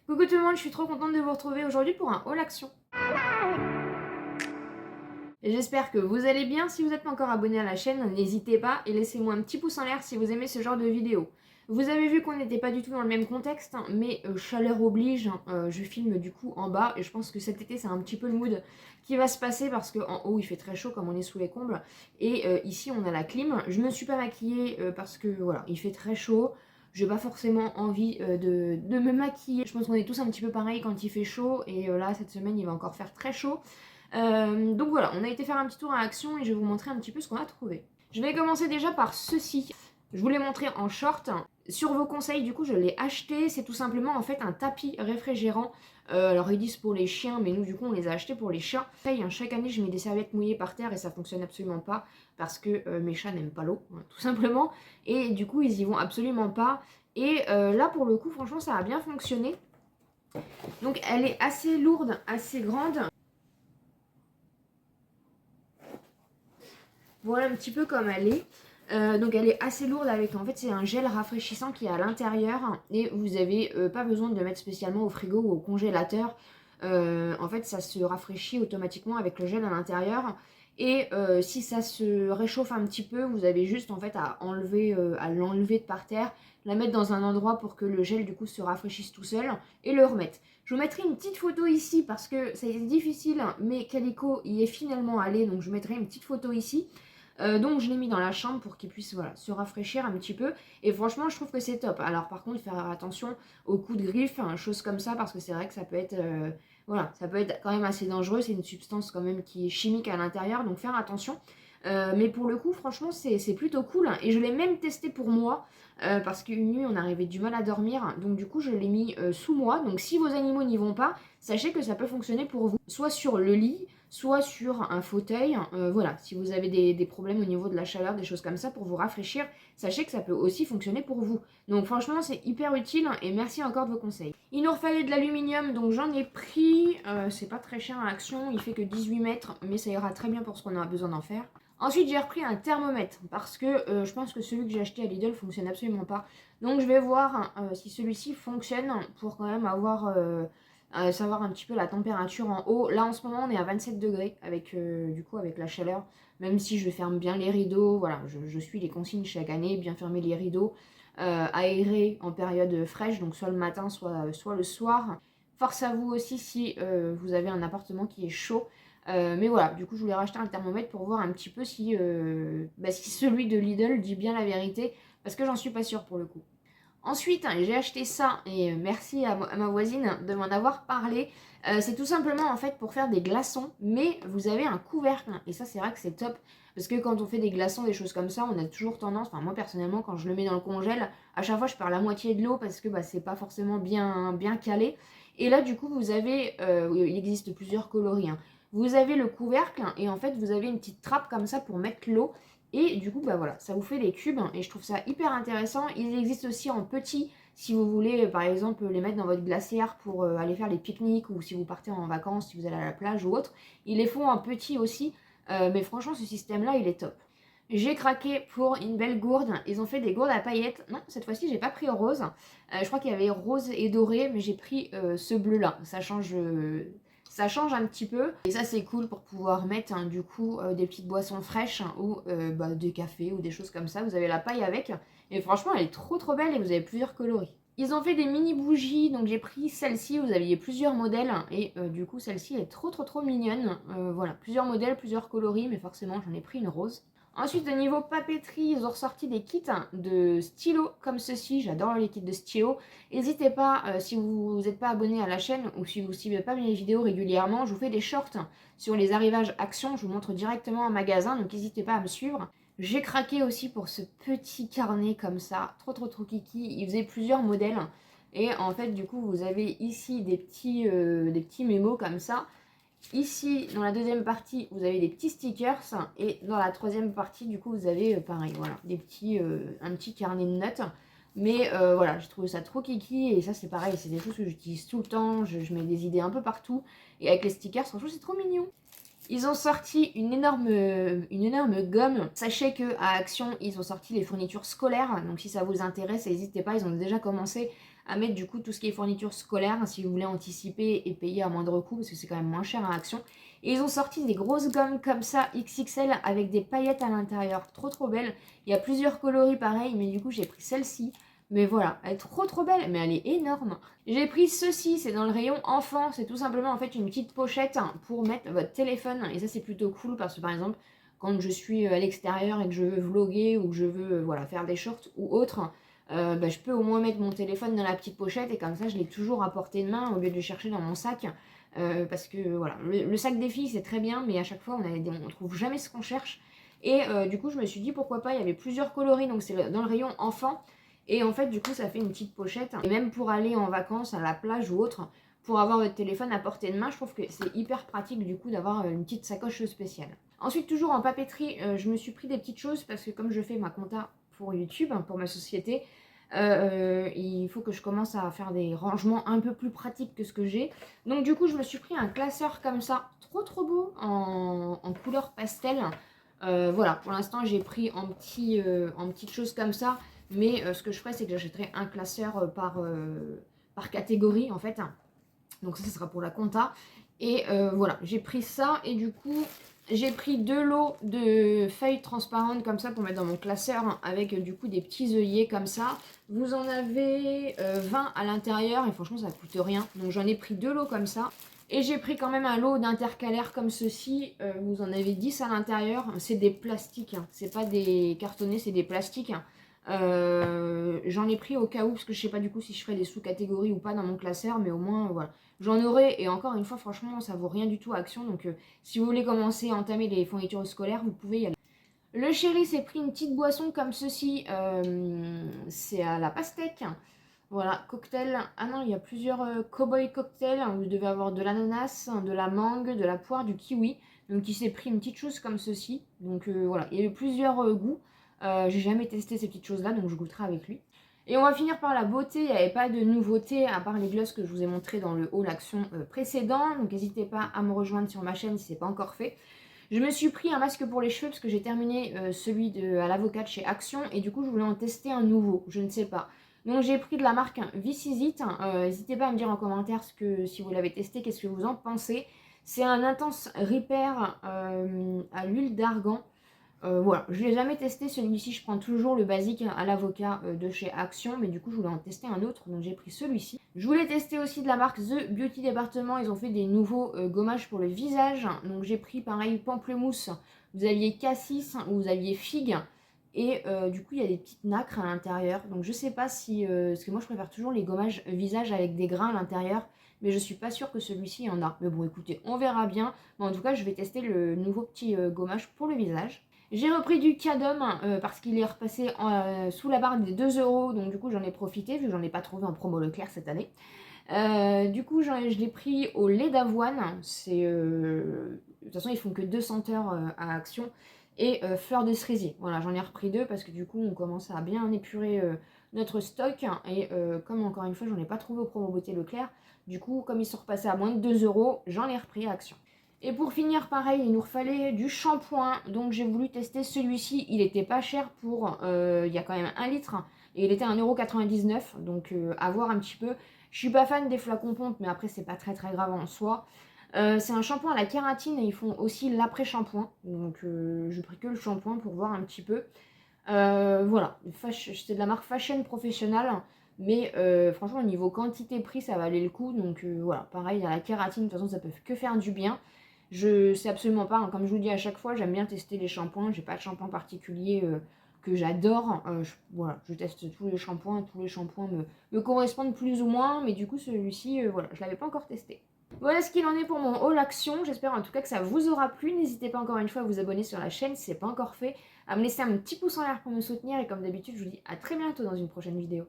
Coucou tout le monde, je suis trop contente de vous retrouver aujourd'hui pour un haul action. Et j'espère que vous allez bien. Si vous n'êtes pas encore abonné à la chaîne, n'hésitez pas et laissez-moi un petit pouce en l'air si vous aimez ce genre de vidéo. Vous avez vu qu'on n'était pas du tout dans le même contexte, mais chaleur oblige, je filme du coup en bas et je pense que cet été c'est un petit peu le mood qui va se passer parce qu'en haut il fait très chaud comme on est sous les combles et ici on a la clim. Je me suis pas maquillée parce que voilà, il fait très chaud. J'ai pas forcément envie de me maquiller. Je pense qu'on est tous un petit peu pareil quand il fait chaud et là cette semaine il va encore faire très chaud. Donc voilà, on a été faire un petit tour à Action et je vais vous montrer un petit peu ce qu'on a trouvé. Je vais commencer déjà par ceci. Je vous l'ai montré en short. Sur vos conseils, du coup, je l'ai acheté. C'est tout simplement en fait un tapis réfrigérant. Alors ils disent pour les chiens, mais nous du coup on les a achetés pour les chats. Chaque année je mets des serviettes mouillées par terre et ça fonctionne absolument pas parce que mes chats n'aiment pas l'eau, tout simplement. Et du coup ils y vont absolument pas. Et là pour le coup franchement ça a bien fonctionné. Donc elle est assez lourde, assez grande. Voilà un petit peu comme elle est. Donc elle est assez lourde avec, en fait c'est un gel rafraîchissant qui est à l'intérieur et vous n'avez pas besoin de le mettre spécialement au frigo ou au congélateur. En fait ça se rafraîchit automatiquement avec le gel à l'intérieur et si ça se réchauffe un petit peu, vous avez juste en fait à l'enlever de par terre, la mettre dans un endroit pour que le gel du coup se rafraîchisse tout seul et le remettre. Je vous mettrai une petite photo ici parce que c'est difficile mais Calico y est finalement allé, donc je vous mettrai une petite photo ici. Donc je l'ai mis dans la chambre pour qu'il puisse voilà, se rafraîchir un petit peu. Et franchement, je trouve que c'est top. Alors par contre, faire attention aux coups de griffe, choses comme ça, parce que c'est vrai que ça peut être, voilà, ça peut être quand même assez dangereux. C'est une substance quand même qui est chimique à l'intérieur, donc faire attention. Mais pour le coup, franchement, c'est plutôt cool. Et je l'ai même testé pour moi, parce qu'une nuit, on arrivait du mal à dormir. Donc du coup, je l'ai mis sous moi. Donc si vos animaux n'y vont pas, sachez que ça peut fonctionner pour vous. Soit sur le lit, soit sur un fauteuil. Voilà, si vous avez des problèmes au niveau de la chaleur, des choses comme ça, pour vous rafraîchir, sachez que ça peut aussi fonctionner pour vous. Donc franchement, c'est hyper utile et merci encore de vos conseils. Il nous refallait de l'aluminium, donc j'en ai pris. C'est pas très cher à Action, il fait que 18 mètres, mais ça ira très bien pour ce qu'on a besoin d'en faire. Ensuite, j'ai repris un thermomètre parce que je pense que celui que j'ai acheté à Lidl fonctionne absolument pas. Donc, je vais voir si celui-ci fonctionne pour quand même avoir savoir un petit peu la température en haut. Là, en ce moment, on est à 27 degrés avec du coup avec la chaleur. Même si je ferme bien les rideaux, voilà, je suis les consignes chaque année, bien fermer les rideaux, aérer en période fraîche, donc soit le matin, soit le soir. Force à vous aussi si vous avez un appartement qui est chaud. Mais voilà, du coup, je voulais racheter un thermomètre pour voir un petit peu si celui de Lidl dit bien la vérité, parce que j'en suis pas sûre pour le coup. Ensuite, j'ai acheté ça, et merci à ma voisine de m'en avoir parlé. C'est tout simplement en fait pour faire des glaçons, mais vous avez un couvercle, et ça c'est vrai que c'est top, parce que quand on fait des glaçons, des choses comme ça, on a toujours tendance, enfin moi personnellement, quand je le mets dans le congèle, à chaque fois je perds la moitié de l'eau, parce que c'est pas forcément bien calé. Et là du coup, il existe plusieurs coloris, hein. Vous avez le couvercle, et en fait vous avez une petite trappe comme ça pour mettre l'eau, et du coup, voilà, ça vous fait des cubes et je trouve ça hyper intéressant. Ils existent aussi en petits si vous voulez, par exemple, les mettre dans votre glacière pour aller faire les pique-niques ou si vous partez en vacances, si vous allez à la plage ou autre. Ils les font en petits aussi, mais franchement, ce système-là, il est top. J'ai craqué pour une belle gourde. Ils ont fait des gourdes à paillettes. Non, cette fois-ci, j'ai pas pris rose. Je crois qu'il y avait rose et doré, mais j'ai pris ce bleu-là. Ça change un petit peu. Et ça, c'est cool pour pouvoir mettre du coup des petites boissons fraîches ou des cafés ou des choses comme ça. Vous avez la paille avec. Et franchement, elle est trop belle et vous avez plusieurs coloris. Ils ont fait des mini bougies, donc j'ai pris celle-ci. Vous aviez plusieurs modèles et du coup, celle-ci est trop mignonne. Voilà, plusieurs modèles, plusieurs coloris, mais forcément, j'en ai pris une rose. Ensuite, au niveau papeterie, ils ont ressorti des kits de stylos comme ceci. J'adore les kits de stylos. N'hésitez pas, si vous n'êtes pas abonné à la chaîne ou si vous ne suivez pas mes vidéos régulièrement, je vous fais des shorts sur les arrivages Action. Je vous montre directement en magasin, donc n'hésitez pas à me suivre. J'ai craqué aussi pour ce petit carnet comme ça, trop kiki. Il faisait plusieurs modèles. Et en fait, du coup, vous avez ici des petits mémos comme ça. Ici, dans la deuxième partie, vous avez des petits stickers. Et dans la troisième partie, du coup, vous avez pareil, voilà, un petit carnet de notes. Mais voilà, j'ai trouvé ça trop kiki. Et ça, c'est pareil, c'est des choses que j'utilise tout le temps. Je mets des idées un peu partout. Et avec les stickers, franchement, c'est trop mignon. Ils ont sorti une énorme gomme. Sachez qu'à Action, ils ont sorti les fournitures scolaires. Donc si ça vous intéresse, n'hésitez pas, ils ont déjà commencé à mettre du coup tout ce qui est fourniture scolaire, si vous voulez anticiper et payer à moindre coût, parce que c'est quand même moins cher à Action. Et ils ont sorti des grosses gommes comme ça, XXL, avec des paillettes à l'intérieur, trop belles. Il y a plusieurs coloris pareils, mais du coup j'ai pris celle-ci. Mais voilà, elle est trop belle, mais elle est énorme. J'ai pris ceci, c'est dans le rayon enfant, c'est tout simplement en fait une petite pochette pour mettre votre téléphone. Et ça c'est plutôt cool parce que par exemple, quand je suis à l'extérieur et que je veux vlogger ou que je veux voilà, faire des shorts ou autre, je peux au moins mettre mon téléphone dans la petite pochette et comme ça je l'ai toujours à portée de main au lieu de le chercher dans mon sac. Parce que voilà, le sac des filles c'est très bien, mais à chaque fois on trouve jamais ce qu'on cherche. Et du coup je me suis dit pourquoi pas, il y avait plusieurs coloris, donc c'est dans le rayon enfant. Et en fait, du coup, ça fait une petite pochette. Et même pour aller en vacances à la plage ou autre, pour avoir votre téléphone à portée de main, je trouve que c'est hyper pratique du coup d'avoir une petite sacoche spéciale. Ensuite, toujours en papeterie, je me suis pris des petites choses parce que comme je fais ma compta pour YouTube, pour ma société, il faut que je commence à faire des rangements un peu plus pratiques que ce que j'ai. Donc du coup, je me suis pris un classeur comme ça, trop beau, en couleur pastel. Voilà, pour l'instant, j'ai pris en petites choses comme ça. Mais ce que je ferai, c'est que j'achèterai un classeur par catégorie, en fait. Donc ça sera pour la compta. Et voilà, j'ai pris ça. Et du coup, j'ai pris 2 lots de feuilles transparentes comme ça pour mettre dans mon classeur. Avec du coup des petits œillets comme ça. Vous en avez 20 à l'intérieur. Et franchement, ça coûte rien. Donc j'en ai pris 2 lots comme ça. Et j'ai pris quand même un lot d'intercalaires comme ceci. Vous en avez 10 à l'intérieur. C'est des plastiques. Hein. C'est pas des cartonnés, c'est des plastiques. J'en ai pris au cas où, parce que je sais pas du coup si je ferai des sous-catégories ou pas dans mon classeur, mais au moins voilà, j'en aurai. Et encore une fois, franchement, ça vaut rien du tout à Action. Donc si vous voulez commencer à entamer les fournitures scolaires, vous pouvez y aller. Le chéri s'est pris une petite boisson comme ceci, c'est à la pastèque. Voilà, cocktail. Ah non, il y a plusieurs cowboy cocktails. Vous devez avoir de l'ananas, de la mangue, de la poire, du kiwi. Donc il s'est pris une petite chose comme ceci. Donc voilà, il y a eu plusieurs goûts. J'ai jamais testé ces petites choses-là, donc je goûterai avec lui. Et on va finir par la beauté. Il n'y avait pas de nouveauté à part les glosses que je vous ai montré dans le haul action précédent. Donc n'hésitez pas à me rejoindre sur ma chaîne si ce n'est pas encore fait. Je me suis pris un masque pour les cheveux parce que j'ai terminé celui à l'avocat chez Action. Et du coup, je voulais en tester un nouveau. Je ne sais pas. Donc j'ai pris de la marque Vicisite. N'hésitez pas à me dire en commentaire si vous l'avez testé, qu'est-ce que vous en pensez. C'est un intense repair à l'huile d'argan. Voilà, je ne l'ai jamais testé celui-ci, je prends toujours le basique à l'avocat de chez Action, mais du coup je voulais en tester un autre, donc j'ai pris celui-ci. Je voulais tester aussi de la marque The Beauty Department, ils ont fait des nouveaux gommages pour le visage, donc j'ai pris pareil pamplemousse, vous aviez cassis ou vous aviez figue, et du coup il y a des petites nacres à l'intérieur, donc je sais pas si, parce que moi je préfère toujours les gommages visage avec des grains à l'intérieur, mais je suis pas sûre que celui-ci en a. Mais bon écoutez, on verra bien, mais en tout cas je vais tester le nouveau petit gommage pour le visage. J'ai repris du Cadum parce qu'il est repassé sous la barre des 2 €, donc du coup j'en ai profité vu que j'en ai pas trouvé en promo Leclerc cette année. Du coup je l'ai pris au lait d'avoine, de toute façon ils font que 2 senteurs à Action, et fleur de cerisier. Voilà, j'en ai repris 2 parce que du coup on commence à bien épurer notre stock, et comme encore une fois j'en ai pas trouvé au promo beauté Leclerc, du coup comme ils sont repassés à moins de 2 €, j'en ai repris à Action. Et pour finir, pareil, il nous fallait du shampoing, donc j'ai voulu tester celui-ci. Il était pas cher pour, il y a quand même 1 litre, et il était à 1,99 €, donc à voir un petit peu. Je suis pas fan des flacons pompe, mais après c'est pas très grave en soi. C'est un shampoing à la kératine et ils font aussi l'après-shampoing, donc je pris que le shampoing pour voir un petit peu. Voilà, c'est de la marque Fashion Professional. Mais franchement, au niveau quantité-prix, ça valait le coup. Donc voilà, pareil, à la kératine, de toute façon, ça peut que faire du bien. Je sais absolument pas, hein, comme je vous dis à chaque fois, j'aime bien tester les shampoings. J'ai pas de shampoing particulier que j'adore. Voilà, je teste tous les shampoings me correspondent plus ou moins. Mais du coup, celui-ci, voilà, je l'avais pas encore testé. Voilà ce qu'il en est pour mon haul action. J'espère en tout cas que ça vous aura plu. N'hésitez pas encore une fois à vous abonner sur la chaîne si ce n'est pas encore fait, à me laisser un petit pouce en l'air pour me soutenir. Et comme d'habitude, je vous dis à très bientôt dans une prochaine vidéo.